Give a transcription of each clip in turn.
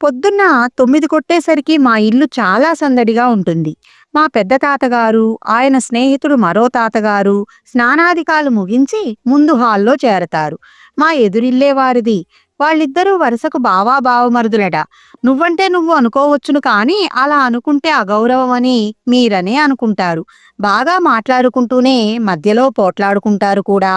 పొద్దున్న 9 కొట్టేసరికి మా ఇల్లు చాలా సందడిగా ఉంటుంది. మా పెద్ద తాతగారు, ఆయన స్నేహితుడు మరో తాతగారు స్నానాధికాలు ముగించి ముందు హాల్లో చేరతారు. మా ఎదురిల్లే వారిది. వాళ్ళిద్దరూ వరుసకు బావా బావమరుదులట. నువ్వంటే నువ్వు అనుకోవచ్చును కాని అలా అనుకుంటే అగౌరవమని మీరనే అనుకుంటారు. బాగా మాట్లాడుకుంటూనే మధ్యలో పోట్లాడుకుంటారు కూడా.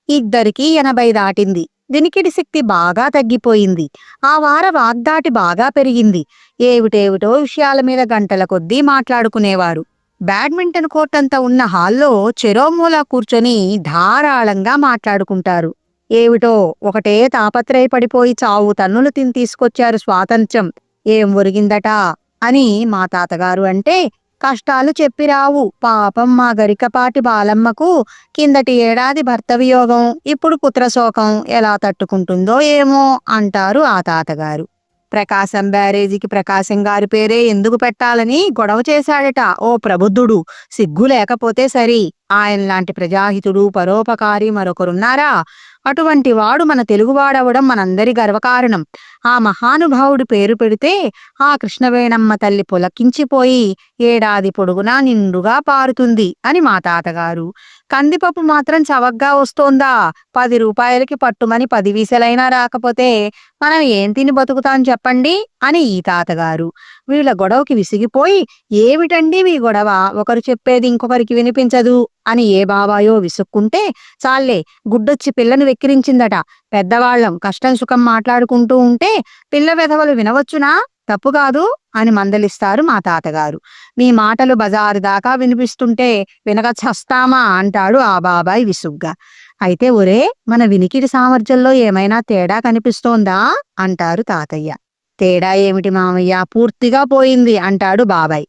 ఇద్దరికీ 80 దాటింది. వినికిడి శక్తి బాగా తగ్గిపోయింది. ఆ వార వాగ్దాటి బాగా పెరిగింది. ఏవిటేవిటో విషయాల మీద గంటల కొద్దీ మాట్లాడుకునేవారు. బ్యాడ్మింటన్ కోర్ట్ అంతా ఉన్న హాల్లో చెరోమూల కూర్చొని ధారాళంగా మాట్లాడుకుంటారు. ఏమిటో ఒకటే తాపత్రయపడిపోయి చావు తన్నులు తిని తీసుకొచ్చారు స్వాతంత్ర్యం. ఏం ఒరిగిందట అని మా తాతగారు అంటే, కష్టాలు చెప్పిరావు. పాపం మా గరికపాటి బాలమ్మకు కిందటి ఏడాది భర్త వియోగం, ఇప్పుడు పుత్రశోకం ఎలా తట్టుకుంటుందో ఏమో అంటారు ఆ తాతగారు. ప్రకాశం బ్యారేజీకి ప్రకాశం గారి పేరే ఎందుకు పెట్టాలని గొడవ చేశాడట ఓ ప్రబుద్ధుడు. సిగ్గు లేకపోతే సరి. ఆయనలాంటి ప్రజాహితుడు పరోపకారి మరొకరున్నారా? అటువంటి వాడు మన తెలుగువాడవడం మనందరి గర్వకారణం. ఆ మహానుభావుడి పేరు పెడితే ఆ కృష్ణవేణమ్మ తల్లి పులకించిపోయి ఏడాది పొడుగునా నిండుగా పారుతుంది అని మా తాతగారు. కందిపప్పు మాత్రం చవగ్గా వస్తోందా? 10 రూపాయలకి పట్టుమని 10 వీసెలైనా రాకపోతే మనం ఏం తిని బతుకుతాం చెప్పండి అని ఈ తాతగారు. వీళ్ళ గొడవకి విసిగిపోయి, ఏమిటండి మీ గొడవ, ఒకరు చెప్పేది ఇంకొకరికి వినిపించదు అని ఏ బాబాయో విసుక్కుంటే, చాలే గుడ్డొచ్చి పిల్లను వెక్కిరించిందట. పెద్దవాళ్లం కష్టం సుఖం మాట్లాడుకుంటూ ఉంటే పిల్ల వెధవలు వినవచ్చునా? తప్పు కాదు అని మందలిస్తారు మా తాతగారు. మీ మాటలు బజారు దాకా వినిపిస్తుంటే వినక చస్తామా అంటాడు ఆ బాబాయ్ విసుగ్గా. అయితే ఒరే, మన వినికిడి సామర్థ్యంలో ఏమైనా తేడా కనిపిస్తోందా అంటారు తాతయ్య. తేడా ఏమిటి మామయ్య, పూర్తిగా పోయింది అంటాడు బాబాయ్.